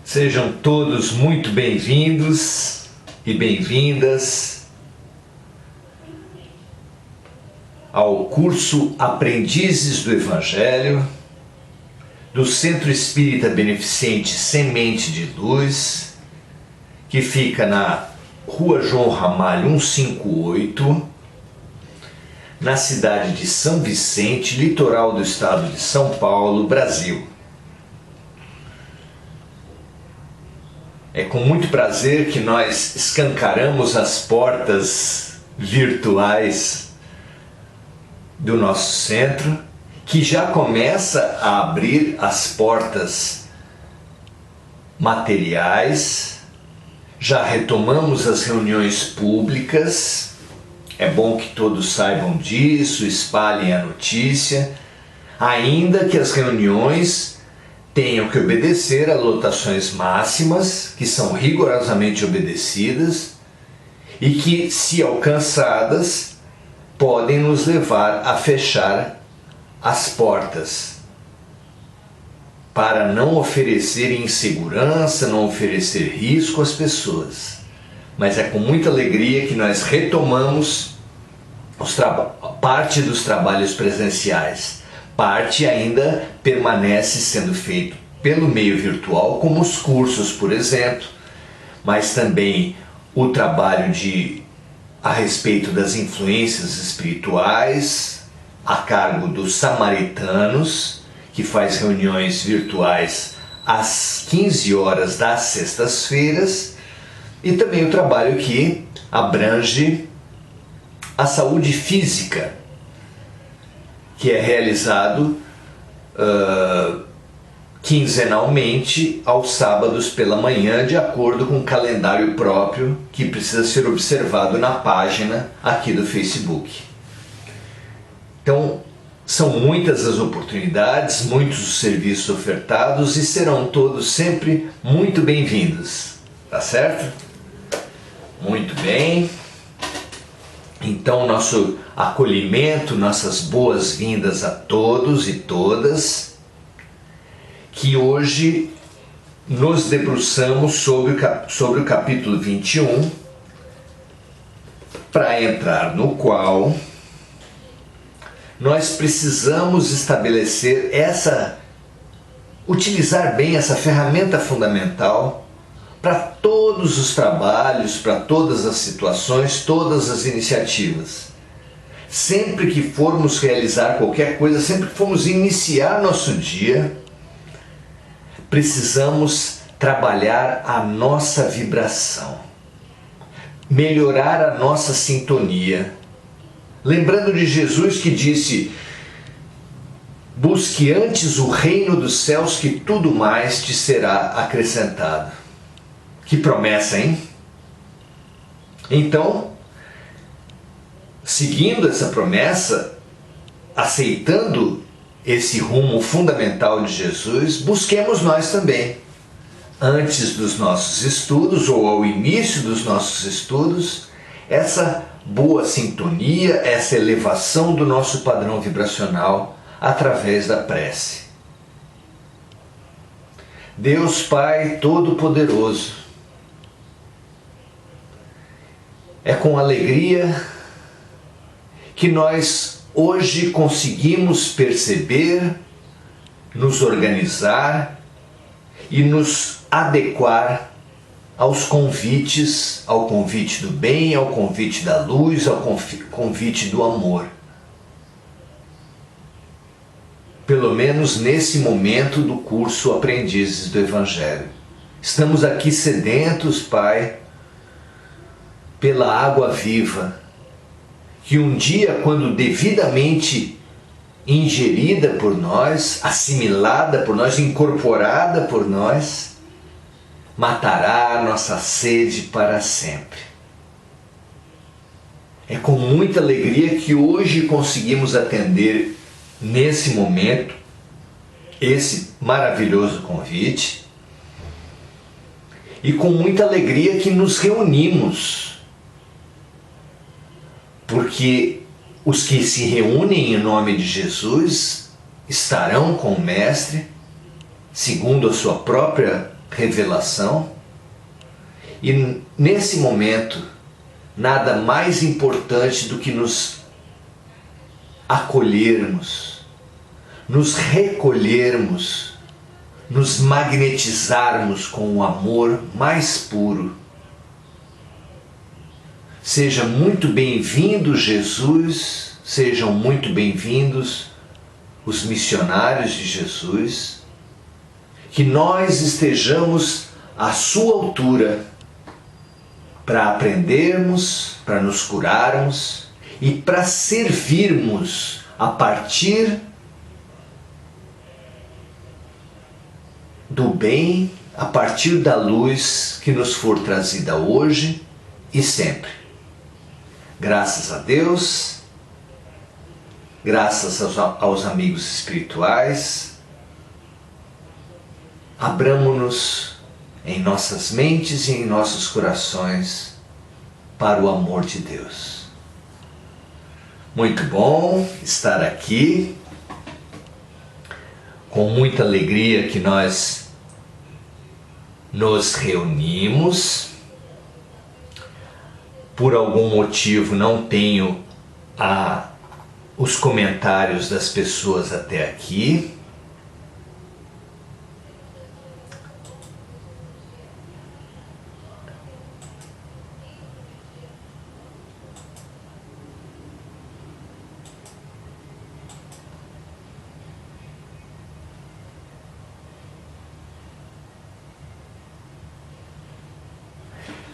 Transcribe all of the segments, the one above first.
Sejam todos muito bem-vindos e bem-vindas ao curso Aprendizes do Evangelho do Centro Espírita Beneficente Semente de Luz, que fica na Rua João Ramalho 158, na cidade de São Vicente, litoral do estado de São Paulo, Brasil. É com muito prazer que nós escancaramos as portas virtuais do nosso centro, que já começa a abrir as portas materiais, já retomamos as reuniões públicas. É bom que todos saibam disso, espalhem a notícia, ainda que as reuniões tenham que obedecer a lotações máximas, que são rigorosamente obedecidas e que, se alcançadas, podem nos levar a fechar as portas para não oferecer insegurança, não oferecer risco às pessoas. Mas é com muita alegria que nós retomamos parte dos trabalhos presenciais. Parte ainda permanece sendo feito pelo meio virtual, como os cursos, por exemplo, mas também o trabalho a respeito das influências espirituais, a cargo dos samaritanos, que faz reuniões virtuais às 15 horas das sextas-feiras, e também o trabalho que abrange a saúde física, que é realizado quinzenalmente aos sábados pela manhã, de acordo com um calendário próprio que precisa ser observado na página aqui do Facebook. Então, são muitas as oportunidades, muitos os serviços ofertados e serão todos sempre muito bem-vindos, tá certo? Muito bem. Então, nosso acolhimento, nossas boas-vindas a todos e todas, que hoje nos debruçamos sobre o capítulo 21, para entrar no qual nós precisamos estabelecer utilizar bem essa ferramenta fundamental para todos os trabalhos, para todas as situações, todas as iniciativas. Sempre que formos realizar qualquer coisa, sempre que formos iniciar nosso dia, precisamos trabalhar a nossa vibração, melhorar a nossa sintonia. Lembrando de Jesus que disse: busque antes o reino dos céus, que tudo mais te será acrescentado. Que promessa, hein? Então, seguindo essa promessa, aceitando esse rumo fundamental de Jesus, busquemos nós também, antes dos nossos estudos ou ao início dos nossos estudos, essa boa sintonia, essa elevação do nosso padrão vibracional através da prece. Deus Pai Todo-Poderoso, é com alegria que nós hoje conseguimos perceber, nos organizar e nos adequar aos convites, ao convite do bem, ao convite da luz, ao convite do amor. Pelo menos nesse momento do curso Aprendizes do Evangelho. Estamos aqui sedentos, Pai, pela água viva, que um dia, quando devidamente ingerida por nós, assimilada por nós, incorporada por nós, matará a nossa sede para sempre. É com muita alegria que hoje conseguimos atender, nesse momento, esse maravilhoso convite, e com muita alegria que nos reunimos, porque os que se reúnem em nome de Jesus estarão com o Mestre, segundo a sua própria revelação. E nesse momento, nada mais importante do que nos acolhermos, nos recolhermos, nos magnetizarmos com o amor mais puro. Seja muito bem-vindo, Jesus, sejam muito bem-vindos os missionários de Jesus, que nós estejamos à sua altura para aprendermos, para nos curarmos e para servirmos a partir do bem, a partir da luz que nos for trazida hoje e sempre. Graças a Deus, graças aos amigos espirituais, abramo-nos em nossas mentes e em nossos corações para o amor de Deus. Muito bom estar aqui, com muita alegria que nós nos reunimos. Por algum motivo não tenho os comentários das pessoas até aqui.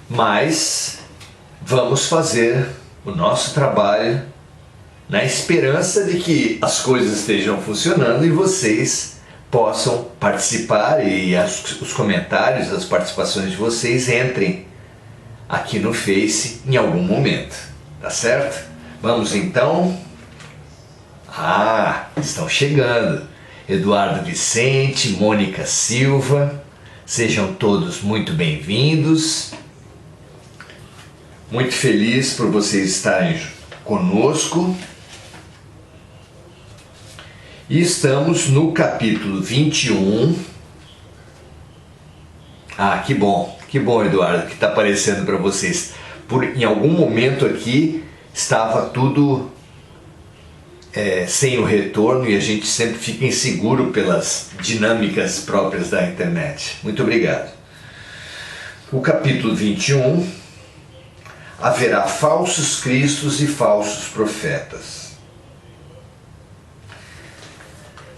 Mas vamos fazer o nosso trabalho na esperança de que as coisas estejam funcionando e vocês possam participar e os comentários, as participações de vocês entrem aqui no Face em algum momento, tá certo? Vamos então. Estão chegando. Eduardo Vicente, Mônica Silva, sejam todos muito bem-vindos. Muito feliz por vocês estarem conosco. E estamos no capítulo 21. Que bom, Eduardo, que está aparecendo para vocês. Em algum momento aqui estava tudo sem o retorno e a gente sempre fica inseguro pelas dinâmicas próprias da internet. Muito obrigado. O capítulo 21... haverá falsos cristos e falsos profetas.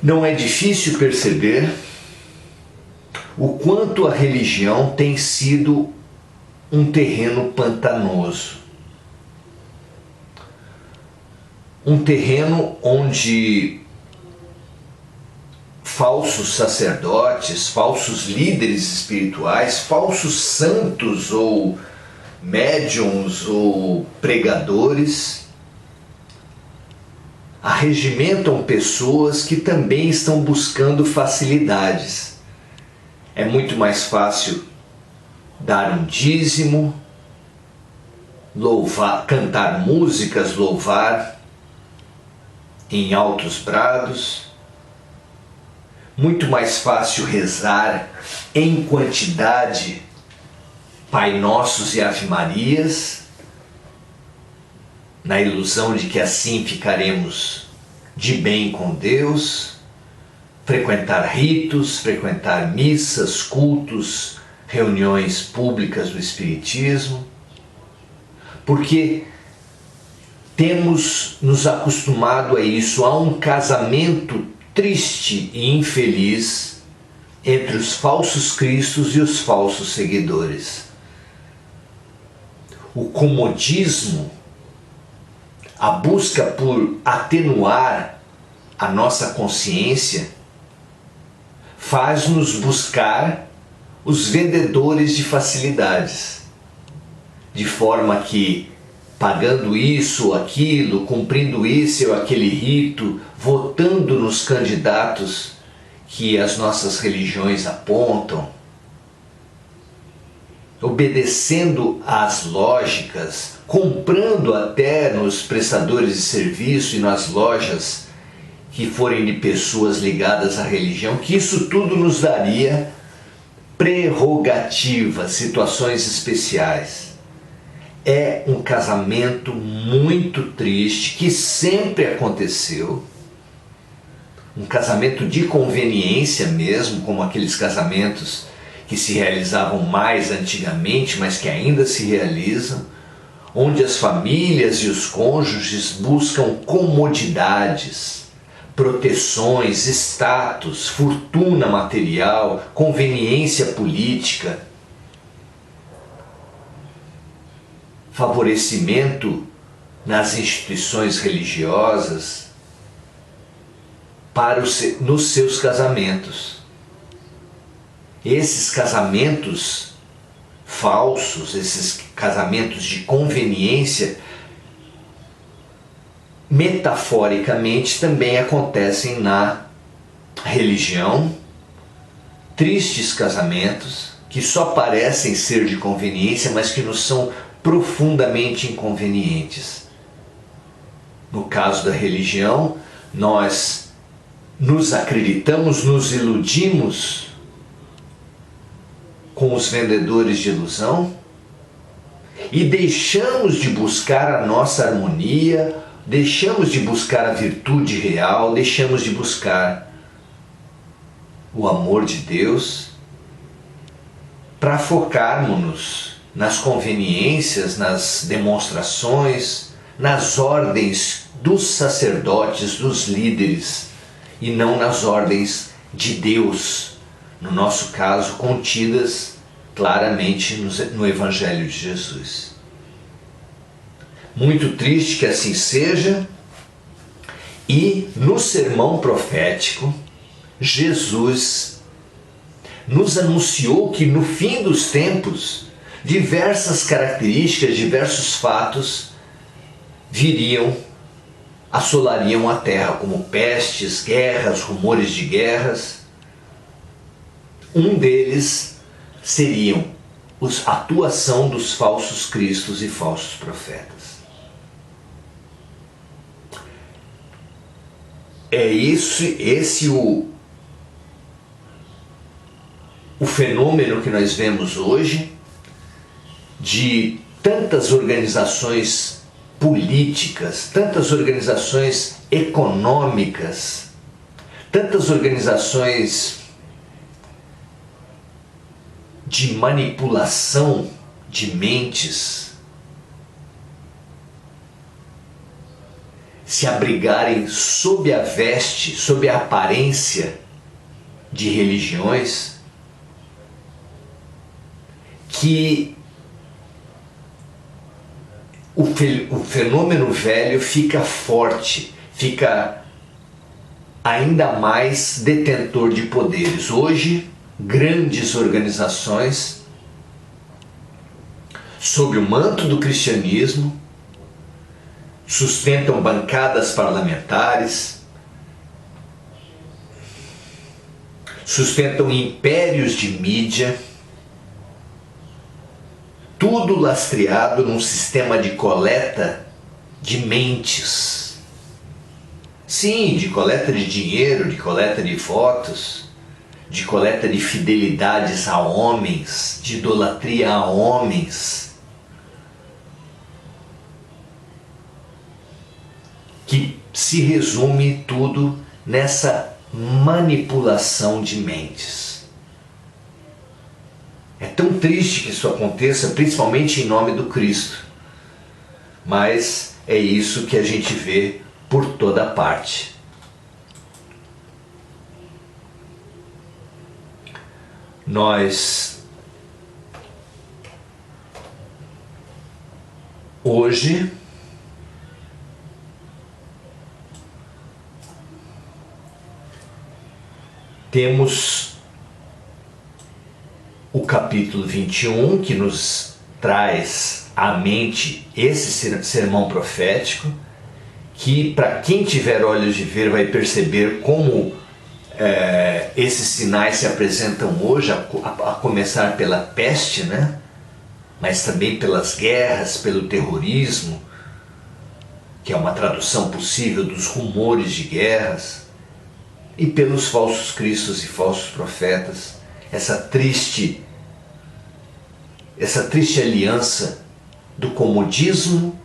Não é difícil perceber o quanto a religião tem sido um terreno pantanoso. Um terreno onde falsos sacerdotes, falsos líderes espirituais, falsos santos ou médiuns ou pregadores arregimentam pessoas que também estão buscando facilidades. É muito mais fácil dar um dízimo, louvar, cantar músicas, louvar em altos brados. Muito mais fácil rezar em quantidade Pai Nossos e Ave Marias, na ilusão de que assim ficaremos de bem com Deus, frequentar ritos, frequentar missas, cultos, reuniões públicas do Espiritismo, porque temos nos acostumado a isso, a um casamento triste e infeliz entre os falsos cristos e os falsos seguidores. O comodismo, a busca por atenuar a nossa consciência, faz-nos buscar os vendedores de facilidades, de forma que, pagando isso ou aquilo, cumprindo esse ou aquele rito, votando nos candidatos que as nossas religiões apontam, obedecendo às lógicas, comprando até nos prestadores de serviço e nas lojas que forem de pessoas ligadas à religião, que isso tudo nos daria prerrogativas, situações especiais. É um casamento muito triste que sempre aconteceu. Um casamento de conveniência mesmo, como aqueles casamentos que se realizavam mais antigamente, mas que ainda se realizam, onde as famílias e os cônjuges buscam comodidades, proteções, status, fortuna material, conveniência política, favorecimento nas instituições religiosas nos seus casamentos. Esses casamentos falsos, esses casamentos de conveniência, metaforicamente também acontecem na religião. Tristes casamentos que só parecem ser de conveniência, mas que nos são profundamente inconvenientes. No caso da religião, nós nos acreditamos, nos iludimos com os vendedores de ilusão e deixamos de buscar a nossa harmonia, deixamos de buscar a virtude real, deixamos de buscar o amor de Deus para focarmos-nos nas conveniências, nas demonstrações, nas ordens dos sacerdotes, dos líderes, e não nas ordens de Deus, no nosso caso, contidas claramente no Evangelho de Jesus. Muito triste que assim seja, e no sermão profético, Jesus nos anunciou que no fim dos tempos, diversas características, diversos fatos assolariam a terra, como pestes, guerras, rumores de guerras. Um deles seriam a atuação dos falsos cristos e falsos profetas. É esse o fenômeno que nós vemos hoje, de tantas organizações políticas, tantas organizações econômicas, tantas organizações de manipulação de mentes se abrigarem sob a veste, sob a aparência de religiões que o fenômeno velho fica forte, fica ainda mais detentor de poderes. Hoje, grandes organizações, sob o manto do cristianismo, sustentam bancadas parlamentares, sustentam impérios de mídia, tudo lastreado num sistema de coleta de mentes. Sim, de coleta de dinheiro, de coleta de votos, de coleta de fidelidades a homens, de idolatria a homens, que se resume tudo nessa manipulação de mentes. É tão triste que isso aconteça, principalmente em nome do Cristo, mas é isso que a gente vê por toda parte. Nós hoje temos o capítulo 21, que nos traz à mente esse sermão profético, que para quem tiver olhos de ver vai perceber como esses sinais se apresentam hoje, a começar pela peste, né? Mas também pelas guerras, pelo terrorismo, que é uma tradução possível dos rumores de guerras, e pelos falsos cristos e falsos profetas, essa triste aliança do comodismo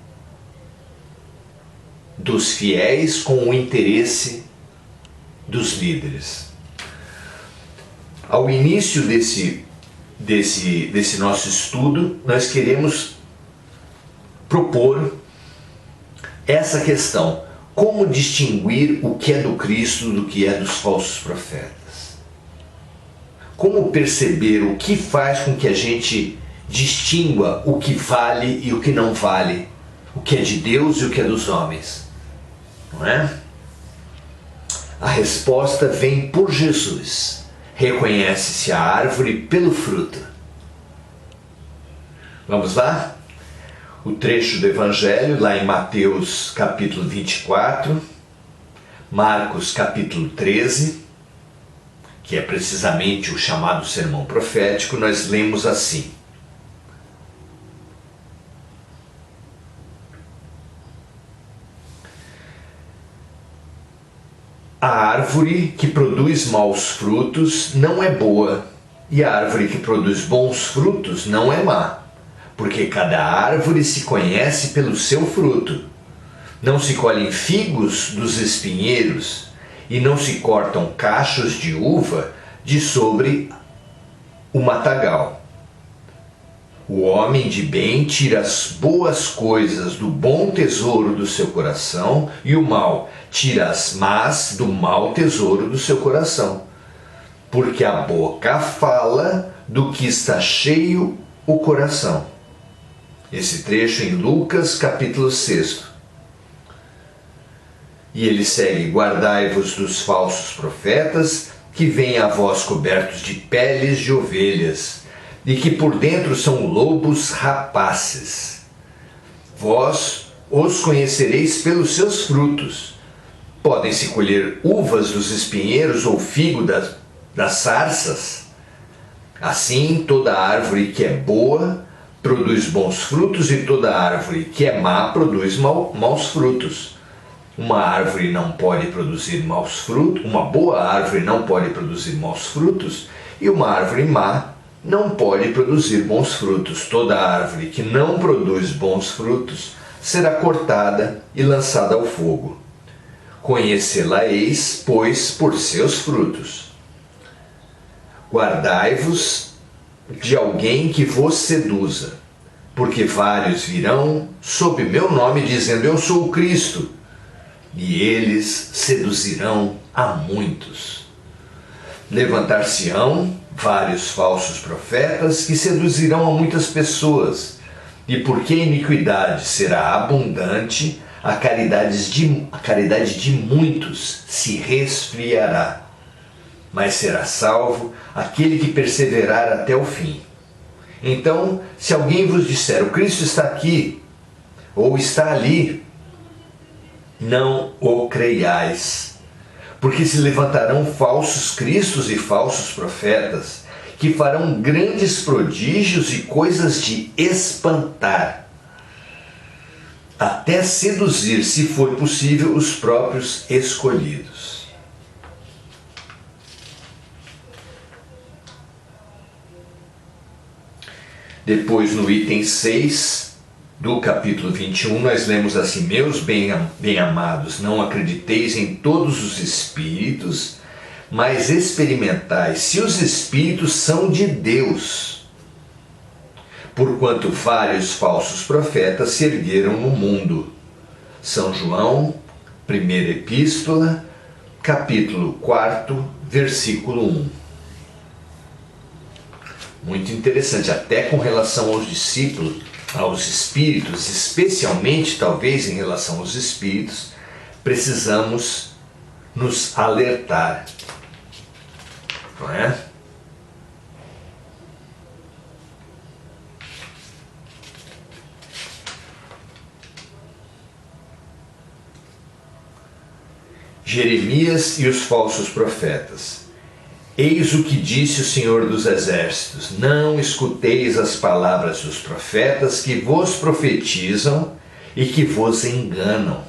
dos fiéis com o interesse dos líderes. Ao início desse nosso estudo, nós queremos propor essa questão: como distinguir o que é do Cristo do que é dos falsos profetas? Como perceber o que faz com que a gente distingua o que vale e o que não vale, o que é de Deus e o que é dos homens? Não é? A resposta vem por Jesus. Reconhece-se a árvore pelo fruto. Vamos lá? O trecho do Evangelho, lá em Mateus capítulo 24, Marcos capítulo 13, que é precisamente o chamado sermão profético, nós lemos assim: a árvore que produz maus frutos não é boa, e a árvore que produz bons frutos não é má, porque cada árvore se conhece pelo seu fruto. Não se colhem figos dos espinheiros, e não se cortam cachos de uva de sobre o matagal. O homem de bem tira as boas coisas do bom tesouro do seu coração, e o mal tira as más do mau tesouro do seu coração. Porque a boca fala do que está cheio o coração. Esse trecho em Lucas capítulo 6. E ele segue: guardai-vos dos falsos profetas, que vêm a vós cobertos de peles de ovelhas, e que por dentro são lobos rapaces. Vós os conhecereis pelos seus frutos. Podem-se colher uvas dos espinheiros ou figo das sarças? Assim, toda árvore que é boa produz bons frutos, e toda árvore que é má produz maus frutos. Uma árvore não pode produzir maus frutos, uma boa árvore não pode produzir maus frutos, e uma árvore má não pode produzir bons frutos. Toda árvore que não produz bons frutos será cortada e lançada ao fogo. Conhecê-la-eis, pois, por seus frutos. Guardai-vos de alguém que vos seduza, porque vários virão sob meu nome, dizendo: eu sou o Cristo, e eles seduzirão a muitos. Levantar-se-ão vários falsos profetas que seduzirão a muitas pessoas, e porque a iniquidade será abundante, a caridade de muitos se resfriará. Mas será salvo aquele que perseverar até o fim. Então, se alguém vos disser: o Cristo está aqui, ou está ali, não o creiais, porque se levantarão falsos cristos e falsos profetas, que farão grandes prodígios e coisas de espantar, até seduzir, se for possível, os próprios escolhidos. Depois, no item 6 do capítulo 21, nós lemos assim: meus bem-amados, não acrediteis em todos os espíritos, mas experimentai se os espíritos são de Deus, porquanto vários falsos profetas se ergueram no mundo. São João, primeira epístola, capítulo 4, versículo 1. Muito interessante, até com relação aos discípulos, aos espíritos, especialmente talvez em relação aos espíritos, precisamos nos alertar, não é? Jeremias e os falsos profetas. Eis o que disse o Senhor dos Exércitos: não escuteis as palavras dos profetas que vos profetizam e que vos enganam.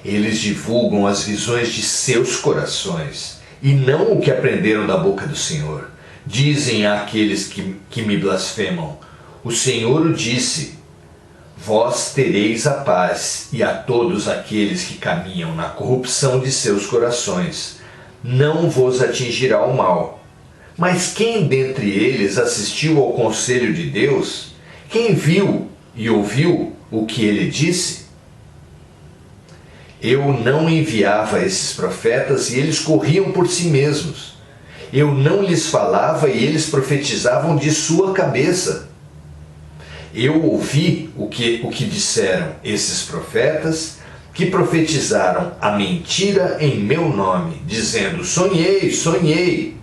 Eles divulgam as visões de seus corações, e não o que aprenderam da boca do Senhor, Dizem àqueles que me blasfemam: o Senhor o disse. Vós tereis a paz, e a todos aqueles que caminham na corrupção de seus corações não vos atingirá o mal. Mas quem dentre eles assistiu ao conselho de Deus? Quem viu e ouviu o que ele disse? Eu não enviava esses profetas e eles corriam por si mesmos. Eu não lhes falava e eles profetizavam de sua cabeça. Eu ouvi o que disseram esses profetas, que profetizaram a mentira em meu nome, dizendo: sonhei, sonhei.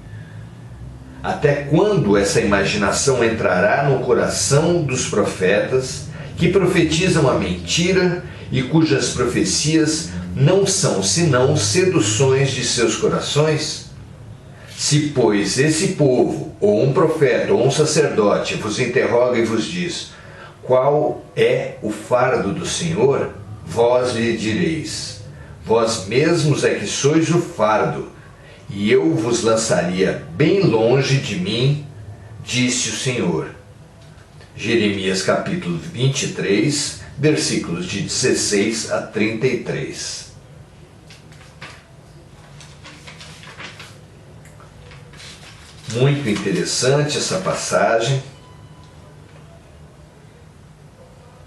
Até quando essa imaginação entrará no coração dos profetas, que profetizam a mentira e cujas profecias não são senão seduções de seus corações? Se, pois, esse povo, ou um profeta, ou um sacerdote, vos interroga e vos diz: qual é o fardo do Senhor? Vós lhe direis: vós mesmos é que sois o fardo, e eu vos lançaria bem longe de mim, disse o Senhor. Jeremias capítulo 23, versículos de 16 a 33. Muito interessante essa passagem,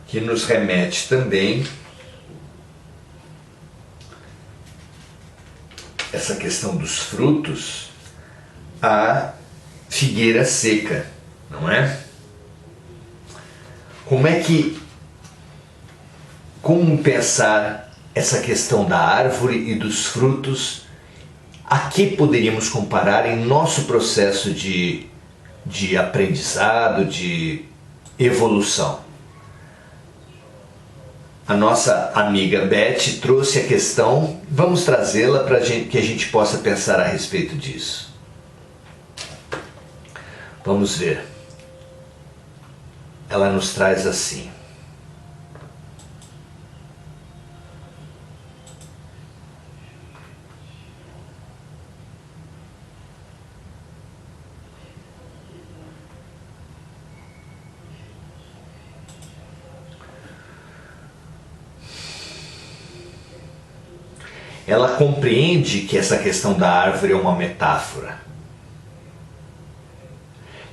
que nos remete também essa questão dos frutos à figueira seca, não é? Como pensar essa questão da árvore e dos frutos? A que poderíamos comparar em nosso processo de aprendizado, de evolução? A nossa amiga Beth trouxe a questão, vamos trazê-la para que a gente possa pensar a respeito disso. Vamos ver. Ela nos traz assim: ela compreende que essa questão da árvore é uma metáfora.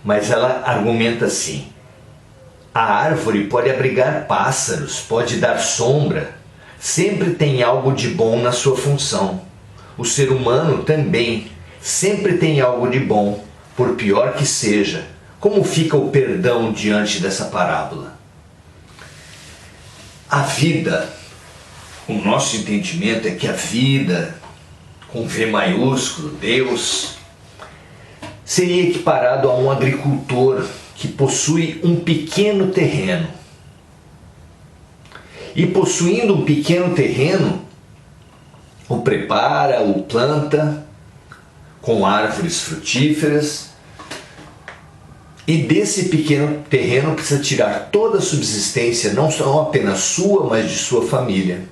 Mas ela argumenta assim: a árvore pode abrigar pássaros, pode dar sombra, sempre tem algo de bom na sua função. O ser humano também sempre tem algo de bom, por pior que seja. Como fica o perdão diante dessa parábola? A vida, o nosso entendimento é que a vida, com V maiúsculo, Deus, seria equiparado a um agricultor que possui um pequeno terreno. E possuindo um pequeno terreno, o prepara, o planta com árvores frutíferas, e desse pequeno terreno precisa tirar toda a subsistência, não só apenas sua, mas de sua família.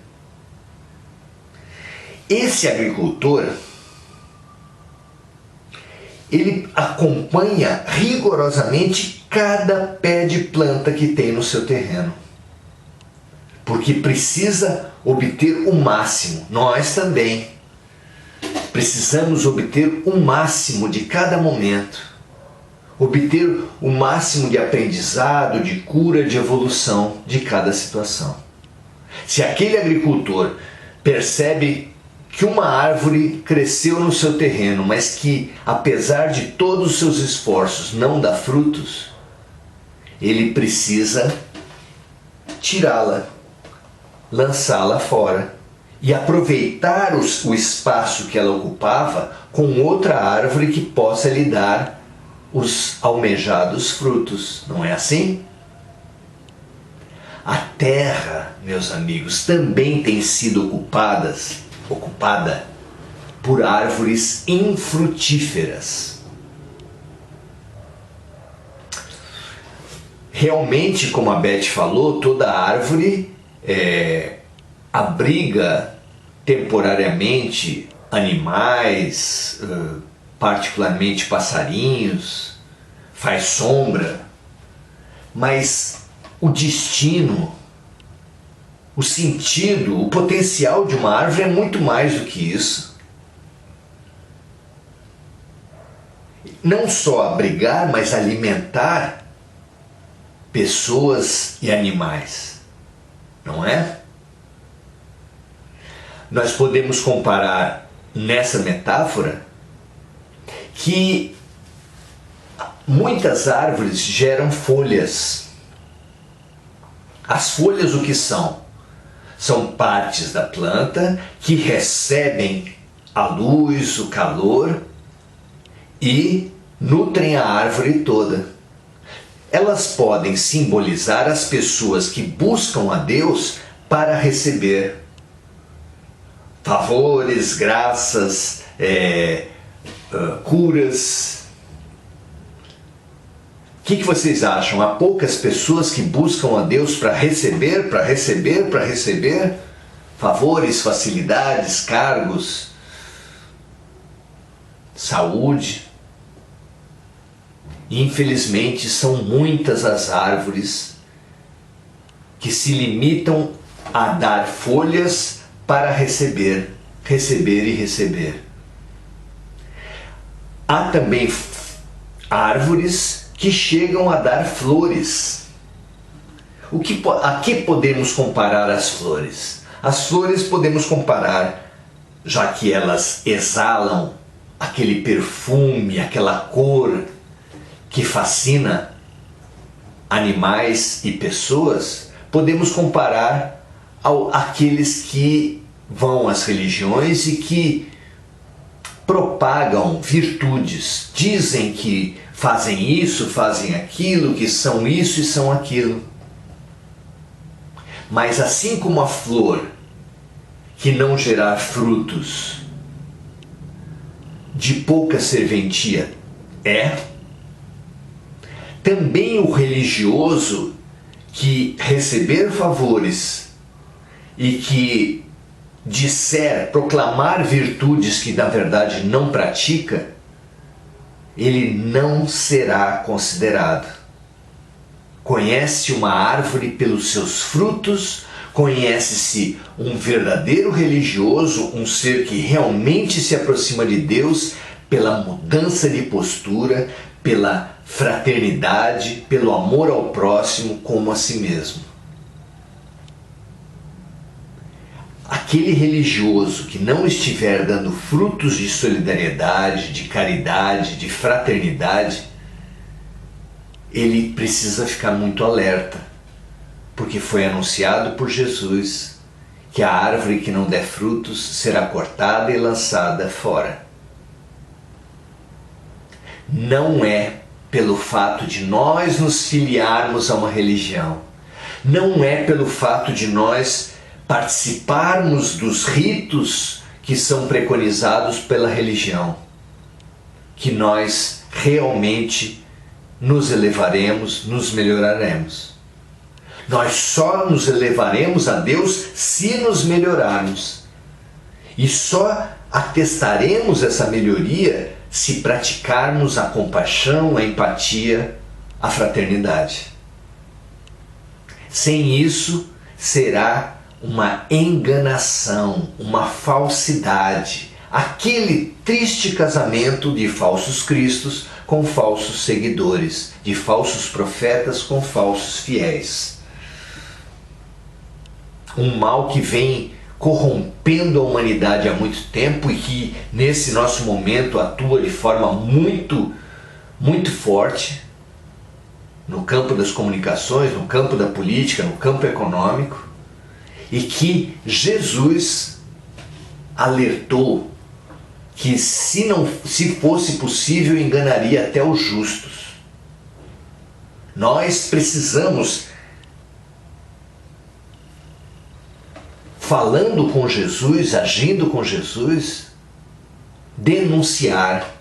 Esse agricultor, ele acompanha rigorosamente cada pé de planta que tem no seu terreno, porque precisa obter o máximo. Nós também precisamos obter o máximo de cada momento, obter o máximo de aprendizado, de cura, de evolução de cada situação. Se aquele agricultor percebe que uma árvore cresceu no seu terreno, mas que, apesar de todos os seus esforços, não dá frutos, ele precisa tirá-la, lançá-la fora e aproveitar o espaço que ela ocupava com outra árvore que possa lhe dar os almejados frutos. Não é assim? A terra, meus amigos, também tem sido ocupada por árvores infrutíferas. Realmente, como a Beth falou, toda árvore abriga temporariamente animais, particularmente passarinhos, faz sombra, mas o destino, o sentido, o potencial de uma árvore é muito mais do que isso. Não só abrigar, mas alimentar pessoas e animais, não é? Nós podemos comparar nessa metáfora que muitas árvores geram folhas. As folhas o que são? São partes da planta que recebem a luz, o calor e nutrem a árvore toda. Elas podem simbolizar as pessoas que buscam a Deus para receber favores, graças, curas. O que vocês acham? Há poucas pessoas que buscam a Deus para receber favores, facilidades, cargos, saúde. Infelizmente, são muitas as árvores que se limitam a dar folhas para receber e receber. Há também árvores que chegam a dar flores. A que podemos comparar as flores? As flores podemos comparar, já que elas exalam aquele perfume, aquela cor que fascina animais e pessoas, podemos comparar àqueles que vão às religiões e que propagam virtudes, dizem que fazem isso, fazem aquilo, que são isso e são aquilo. Mas assim como a flor que não gerar frutos de pouca serventia também o religioso que receber favores e que proclamar virtudes que na verdade não pratica, ele não será considerado. Conhece uma árvore pelos seus frutos, conhece-se um verdadeiro religioso, um ser que realmente se aproxima de Deus pela mudança de postura, pela fraternidade, pelo amor ao próximo como a si mesmo. Aquele religioso que não estiver dando frutos de solidariedade, de caridade, de fraternidade, ele precisa ficar muito alerta, porque foi anunciado por Jesus que a árvore que não der frutos será cortada e lançada fora. Não é pelo fato de nós nos filiarmos a uma religião, não é pelo fato de nós participarmos dos ritos que são preconizados pela religião, que nós realmente nos elevaremos, nos melhoraremos. Nós só nos elevaremos a Deus se nos melhorarmos. E só atestaremos essa melhoria se praticarmos a compaixão, a empatia, a fraternidade. Sem isso, será uma enganação, uma falsidade, aquele triste casamento de falsos cristos com falsos seguidores, de falsos profetas com falsos fiéis. Um mal que vem corrompendo a humanidade há muito tempo e que nesse nosso momento atua de forma muito forte no campo das comunicações, no campo da política, no campo econômico, e que Jesus alertou que se fosse possível enganaria até os justos. Nós precisamos, falando com Jesus, agindo com Jesus, denunciar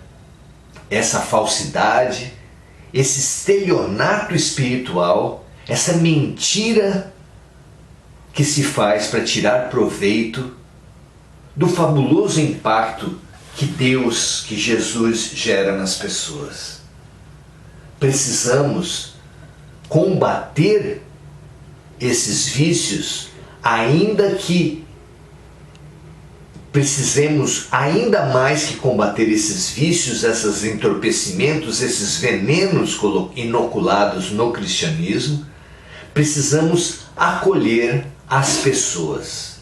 essa falsidade, esse estelionato espiritual, essa mentira que se faz para tirar proveito do fabuloso impacto que Deus, que Jesus gera nas pessoas. Precisamos combater esses vícios, ainda que precisemos ainda mais que combater esses vícios, esses entorpecimentos, esses venenos inoculados no cristianismo, precisamos acolher as pessoas.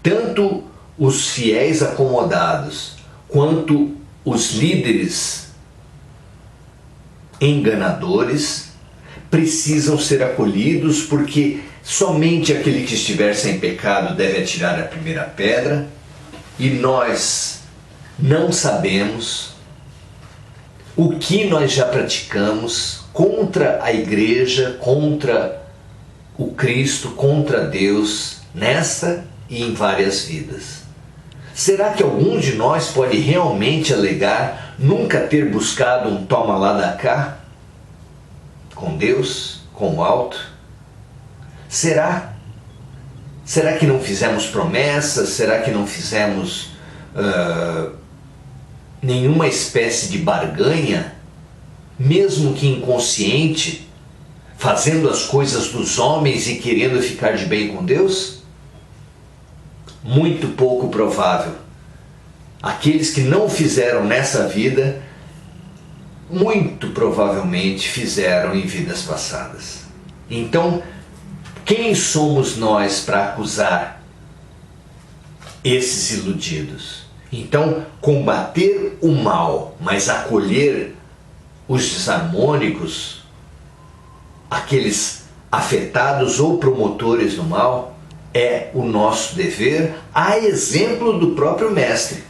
Tanto os fiéis acomodados, quanto os líderes enganadores, precisam ser acolhidos, porque somente aquele que estiver sem pecado deve atirar a primeira pedra, e nós não sabemos o que nós já praticamos contra a igreja, contra o Cristo, contra Deus, nesta e em várias vidas. Será que algum de nós pode realmente alegar nunca ter buscado um toma lá da cá com Deus, com o alto? Será? Será que não fizemos promessas? Será que não fizemos nenhuma espécie de barganha, mesmo que inconsciente, fazendo as coisas dos homens e querendo ficar de bem com Deus? Muito pouco provável. Aqueles que não fizeram nessa vida, muito provavelmente fizeram em vidas passadas. Então, quem somos nós para acusar esses iludidos? Então, combater o mal, mas acolher os desarmônicos, aqueles afetados ou promotores do mal, é o nosso dever, a exemplo do próprio Mestre,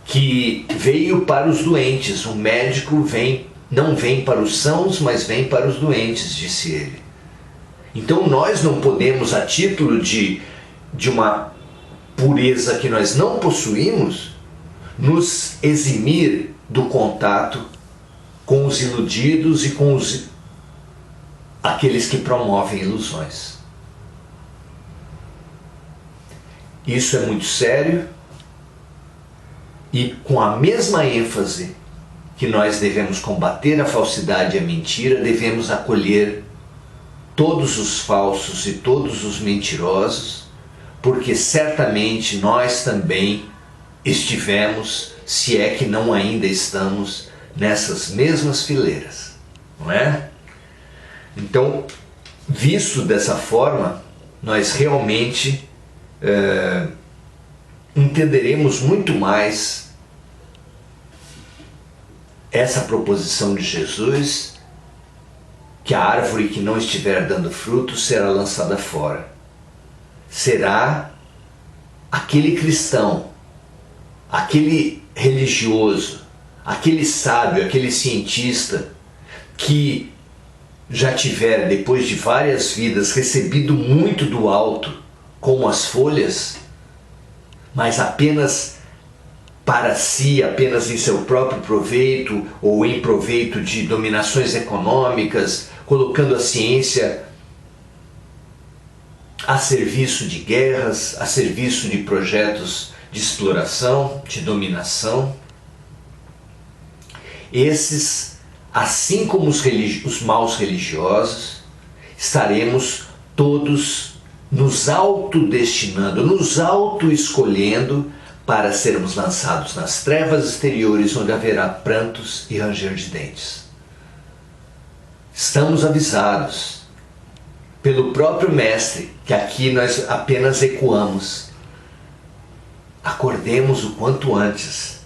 que veio para os doentes. O médico não vem para os sãos, mas vem para os doentes, disse ele. Então nós não podemos, a título de uma pureza que nós não possuímos, nos eximir do contato com os iludidos e com aqueles que promovem ilusões. Isso é muito sério, e com a mesma ênfase que nós devemos combater a falsidade e a mentira, devemos acolher todos os falsos e todos os mentirosos, porque certamente nós também estivemos, se é que não ainda estamos, nessas mesmas fileiras, não é? Então, visto dessa forma, nós realmente entenderemos muito mais essa proposição de Jesus, que a árvore que não estiver dando fruto será lançada fora. Será aquele cristão, aquele religioso, aquele sábio, aquele cientista que já tiver, depois de várias vidas, recebido muito do alto, como as folhas, mas apenas para si, apenas em seu próprio proveito, ou em proveito de dominações econômicas, colocando a ciência a serviço de guerras, a serviço de projetos de exploração, de dominação. Esses, assim como os maus religiosos, estaremos todos nos autodestinando, nos autoescolhendo para sermos lançados nas trevas exteriores, onde haverá prantos e ranger de dentes. Estamos avisados pelo próprio Mestre, que aqui nós apenas ecoamos. Acordemos o quanto antes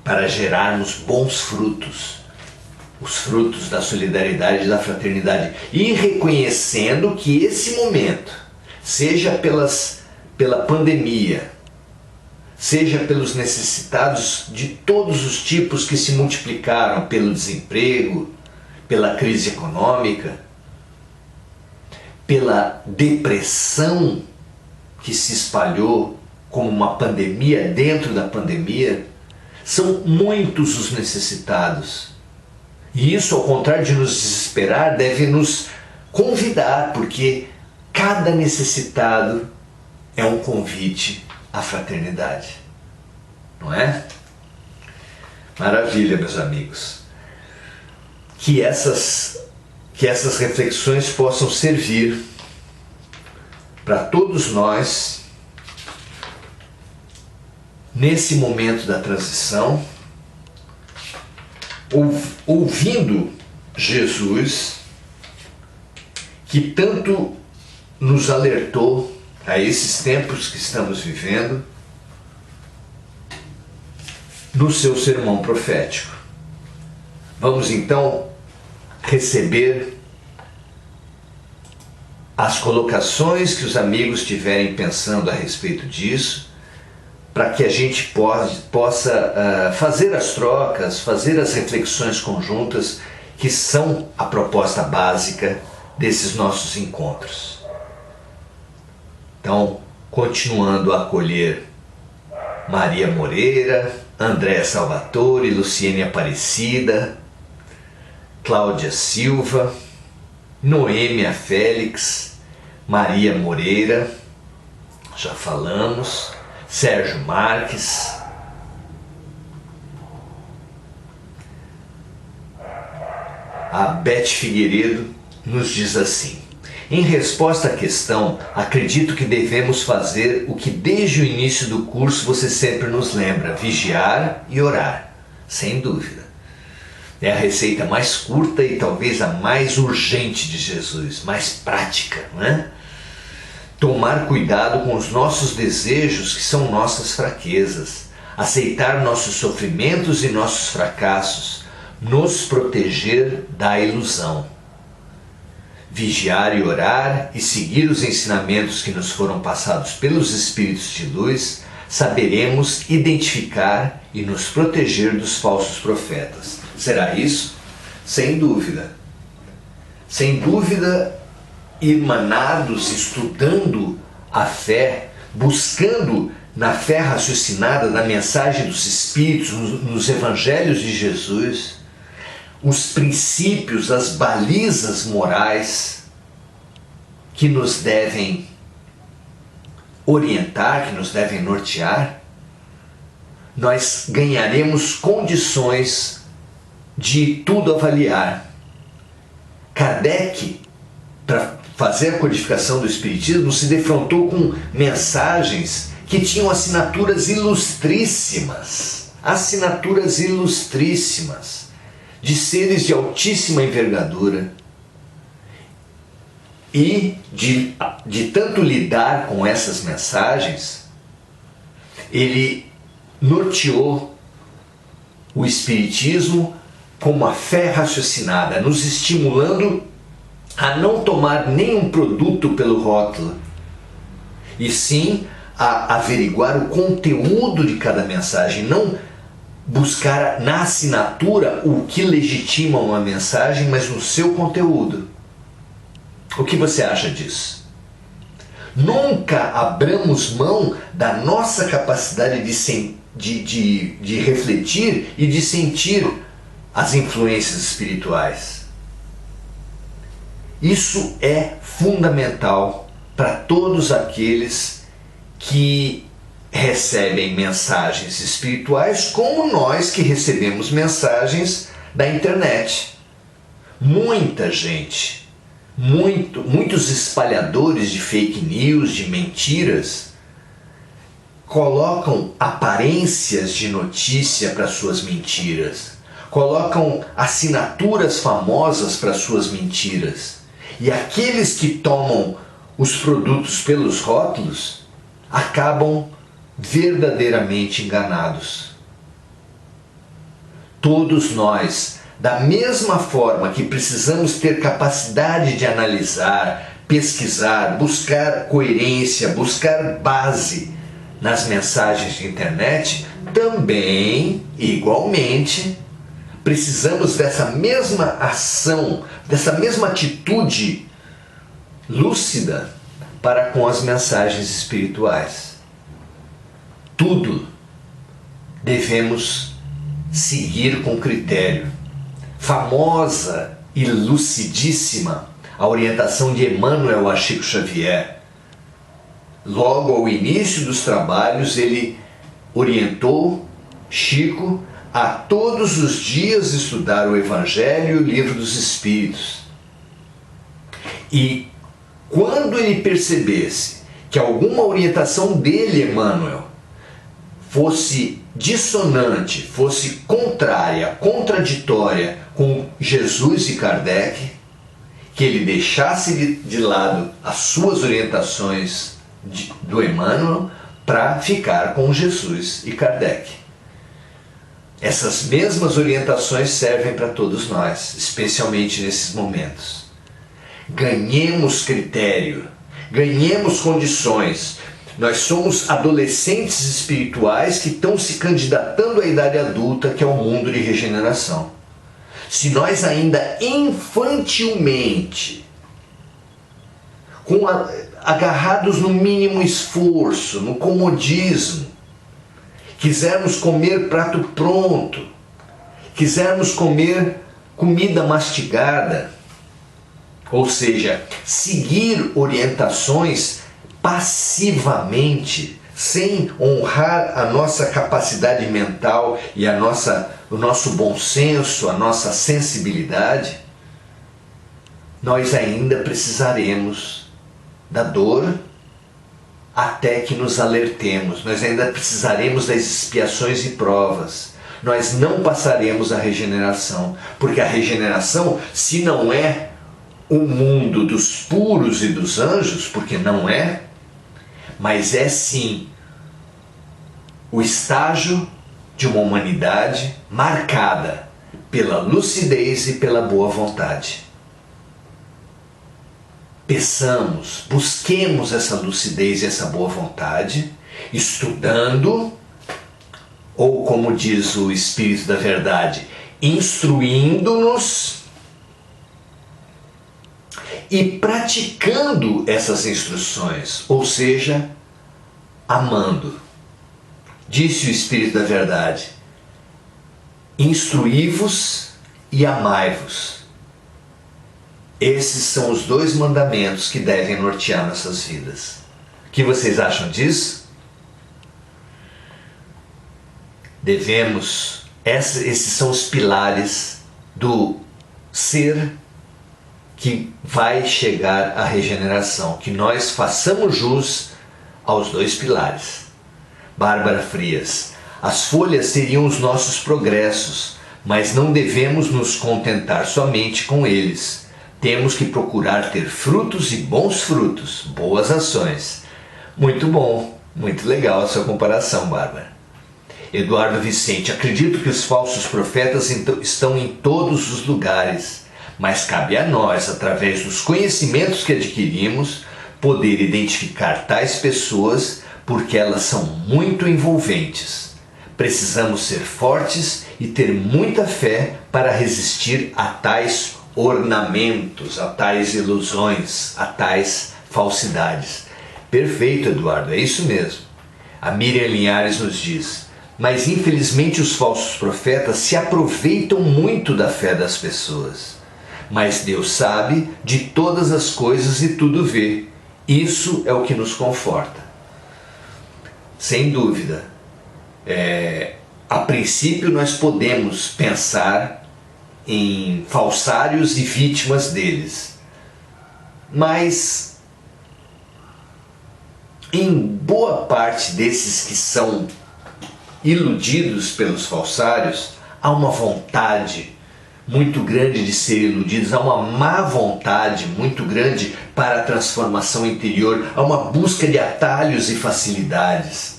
para gerarmos bons frutos, os frutos da solidariedade e da fraternidade, e reconhecendo que esse momento, seja pela pandemia, seja pelos necessitados de todos os tipos que se multiplicaram, pelo desemprego, pela crise econômica, pela depressão que se espalhou como uma pandemia dentro da pandemia, são muitos os necessitados. E isso, ao contrário de nos desesperar, deve nos convidar, porque cada necessitado é um convite à fraternidade. não é? Maravilha, meus amigos. Que essas reflexões possam servir para todos nós nesse momento da transição, ouvindo Jesus, que tanto nos alertou a esses tempos que estamos vivendo, no seu sermão profético. Vamos então receber as colocações que os amigos estiverem pensando a respeito disso, para que a gente possa fazer as trocas, fazer as reflexões conjuntas, que são a proposta básica desses nossos encontros. Então, continuando a acolher Maria Moreira, Andréa Salvatore, Luciene Aparecida, Cláudia Silva, Noêmia Félix, Maria Moreira, já falamos, Sérgio Marques, a Beth Figueiredo nos diz assim: em resposta à questão, acredito que devemos fazer o que desde o início do curso você sempre nos lembra: vigiar e orar, sem dúvida. É a receita mais curta e talvez a mais urgente de Jesus, mais prática, não é? Tomar cuidado com os nossos desejos, que são nossas fraquezas, aceitar nossos sofrimentos e nossos fracassos, nos proteger da ilusão. Vigiar e orar e seguir os ensinamentos que nos foram passados pelos Espíritos de Luz, saberemos identificar e nos proteger dos falsos profetas. Será isso? Sem dúvida. Sem dúvida, irmanados, estudando a fé, buscando na fé raciocinada, na mensagem dos Espíritos, nos Evangelhos de Jesus, os princípios, as balizas morais que nos devem orientar, que nos devem nortear, nós ganharemos condições de tudo avaliar. Kardec, para fazer a codificação do Espiritismo, se defrontou com mensagens que tinham assinaturas ilustríssimas, de seres de altíssima envergadura, e de tanto lidar com essas mensagens, ele norteou o Espiritismo como a fé raciocinada, nos estimulando a não tomar nenhum produto pelo rótulo, e sim a averiguar o conteúdo de cada mensagem, não buscar na assinatura o que legitima uma mensagem, mas no seu conteúdo. O que você acha disso? Nunca abramos mão da nossa capacidade de refletir e de sentir as influências espirituais. Isso é fundamental para todos aqueles que recebem mensagens espirituais, como nós que recebemos mensagens da internet. Muita gente, muitos espalhadores de fake news, de mentiras, colocam aparências de notícia para suas mentiras, colocam assinaturas famosas para suas mentiras. E aqueles que tomam os produtos pelos rótulos acabam verdadeiramente enganados. Todos nós, da mesma forma que precisamos ter capacidade de analisar, pesquisar, buscar coerência, buscar base nas mensagens de internet, também, igualmente, precisamos dessa mesma ação, dessa mesma atitude lúcida para com as mensagens espirituais. Tudo devemos seguir com critério. Famosa e lucidíssima a orientação de Emmanuel a Chico Xavier. Logo ao início dos trabalhos, ele orientou Chico a todos os dias estudar o Evangelho e o Livro dos Espíritos. E quando ele percebesse que alguma orientação dele, Emmanuel, fosse dissonante, fosse contrária, contraditória com Jesus e Kardec, que ele deixasse de lado as suas orientações do Emmanuel para ficar com Jesus e Kardec. Essas mesmas orientações servem para todos nós, especialmente nesses momentos. Ganhemos critério, ganhemos condições. Nós somos adolescentes espirituais que estão se candidatando à idade adulta, que é o mundo de regeneração. Se nós ainda infantilmente, agarrados no mínimo esforço, no comodismo, quisermos comer prato pronto, quisermos comer comida mastigada, ou seja, seguir orientações passivamente, sem honrar a nossa capacidade mental e o nosso bom senso, a nossa sensibilidade, nós ainda precisaremos da dor até que nos alertemos. Nós ainda precisaremos das expiações e provas. Nós não passaremos a regeneração, porque a regeneração, se não é o mundo dos puros e dos anjos, porque não é, mas é sim o estágio de uma humanidade marcada pela lucidez e pela boa vontade. Peçamos, busquemos essa lucidez e essa boa vontade, estudando, ou como diz o Espírito da Verdade, instruindo-nos e praticando essas instruções, ou seja, amando. Disse o Espírito da Verdade: instruí-vos e amai-vos. Esses são os dois mandamentos que devem nortear nossas vidas. O que vocês acham disso? Esses são os pilares do ser que vai chegar à regeneração, que nós façamos jus aos dois pilares. Bárbara Frias: as folhas seriam os nossos progressos, mas não devemos nos contentar somente com eles. Temos que procurar ter frutos e bons frutos, boas ações. Muito bom, muito legal a sua comparação, Bárbara. Eduardo Vicente: acredito que os falsos profetas estão em todos os lugares, mas cabe a nós, através dos conhecimentos que adquirimos, poder identificar tais pessoas, porque elas são muito envolventes. Precisamos ser fortes e ter muita fé para resistir a tais ornamentos, a tais ilusões, a tais falsidades. Perfeito, Eduardo, é isso mesmo. A Miriam Linhares nos diz: mas infelizmente os falsos profetas se aproveitam muito da fé das pessoas. Mas Deus sabe de todas as coisas e tudo vê. Isso é o que nos conforta. Sem dúvida, a princípio nós podemos pensar em falsários e vítimas deles, mas em boa parte desses que são iludidos pelos falsários, há uma vontade muito grande de ser iludidos, há uma má vontade muito grande para a transformação interior, há uma busca de atalhos e facilidades.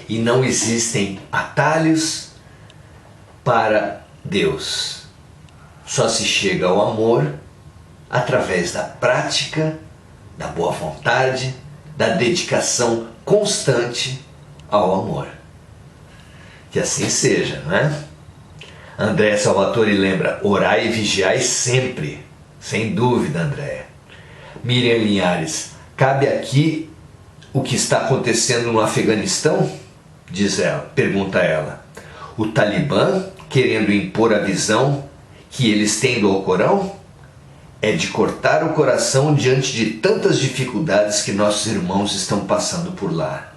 E não existem atalhos para Deus. Só se chega ao amor através da prática, da boa vontade, da dedicação constante ao amor. Que assim seja, não é? André Salvatore lembra: orai e vigiai sempre. Sem dúvida, André. Miriam Linhares: cabe aqui o que está acontecendo no Afeganistão? Pergunta ela. O Talibã querendo impor a visão que eles têm do Alcorão? É de cortar o coração diante de tantas dificuldades que nossos irmãos estão passando por lá.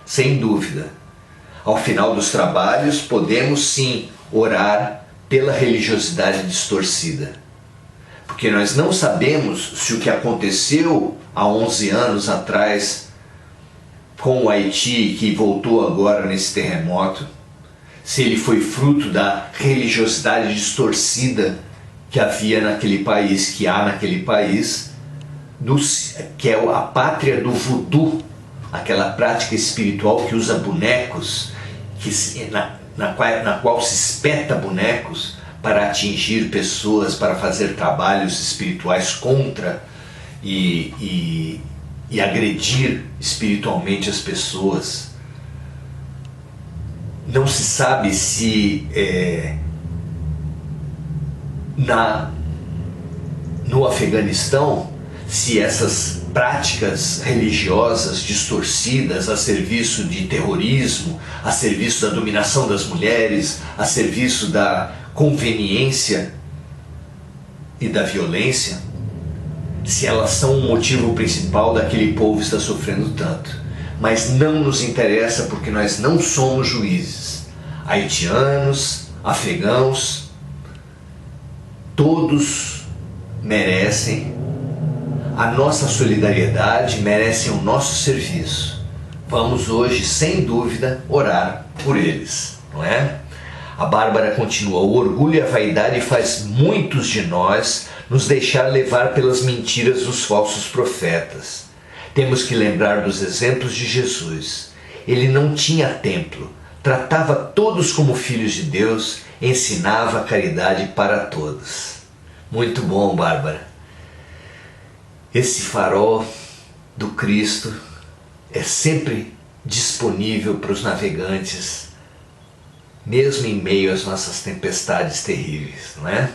Sem dúvida. Ao final dos trabalhos, podemos sim orar pela religiosidade distorcida. Porque nós não sabemos se o que aconteceu há 11 anos atrás com o Haiti, que voltou agora nesse terremoto, se ele foi fruto da religiosidade distorcida que havia naquele país, que há naquele país, que é a pátria do voodoo, aquela prática espiritual que usa bonecos, na qual se espeta bonecos para atingir pessoas, para fazer trabalhos espirituais contra e agredir espiritualmente as pessoas. Não se sabe se no Afeganistão, se essas práticas religiosas distorcidas a serviço de terrorismo, a serviço da dominação das mulheres, a serviço da conveniência e da violência, se elas são o motivo principal daquele povo estar sofrendo tanto. Mas não nos interessa, porque nós não somos juízes. Haitianos, afegãos, todos merecem a nossa solidariedade, merecem o nosso serviço. Vamos hoje, sem dúvida, orar por eles, não é? A Bárbara continua: o orgulho e a vaidade faz muitos de nós nos deixar levar pelas mentiras dos falsos profetas. Temos que lembrar dos exemplos de Jesus. Ele não tinha templo, tratava todos como filhos de Deus, ensinava a caridade para todos. Muito bom, Bárbara. Esse farol do Cristo é sempre disponível para os navegantes, mesmo em meio às nossas tempestades terríveis, não é?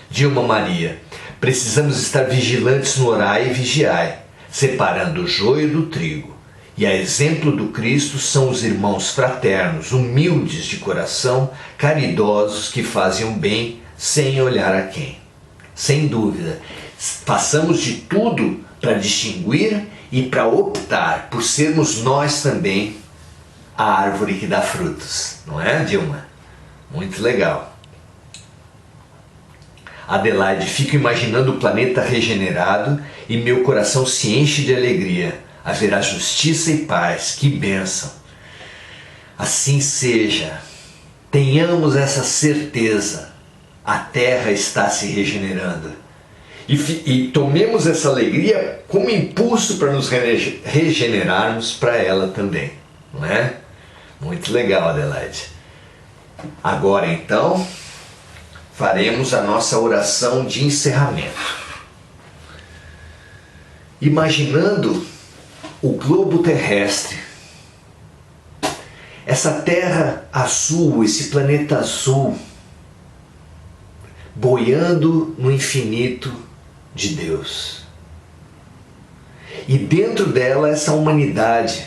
Dilma Maria: precisamos estar vigilantes no orai e vigiai, separando o joio do trigo. E a exemplo do Cristo são os irmãos fraternos, humildes de coração, caridosos, que fazem o bem sem olhar a quem. Sem dúvida, façamos de tudo para distinguir e para optar por sermos nós também a árvore que dá frutos. Não é, Dilma? Muito legal. Adelaide: fico imaginando o planeta regenerado e meu coração se enche de alegria. Haverá justiça e paz. Que bênção! Assim seja. Tenhamos essa certeza. A terra está se regenerando. E tomemos essa alegria como impulso para nos regenerarmos para ela também. Não é? Muito legal, Adelaide. Agora então, faremos a nossa oração de encerramento. Imaginando o globo terrestre, essa terra azul, esse planeta azul, boiando no infinito de Deus. E dentro dela essa humanidade,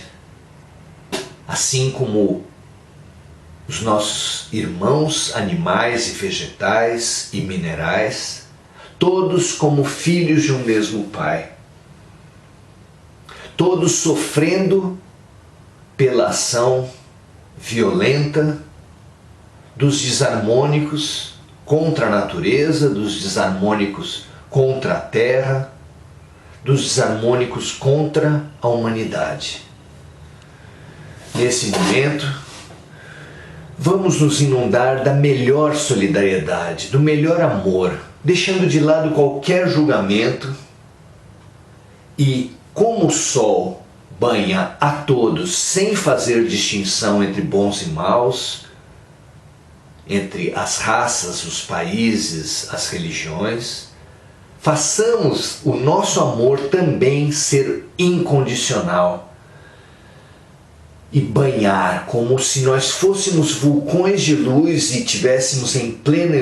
assim como os nossos irmãos animais e vegetais e minerais, todos como filhos de um mesmo Pai. Todos sofrendo pela ação violenta dos desarmônicos contra a natureza, dos desarmônicos contra a terra, dos desarmônicos contra a humanidade. Nesse momento, vamos nos inundar da melhor solidariedade, do melhor amor, deixando de lado qualquer julgamento e, como o sol banha a todos sem fazer distinção entre bons e maus, entre as raças, os países, as religiões, façamos o nosso amor também ser incondicional e banhar como se nós fôssemos vulcões de luz e tivéssemos em plena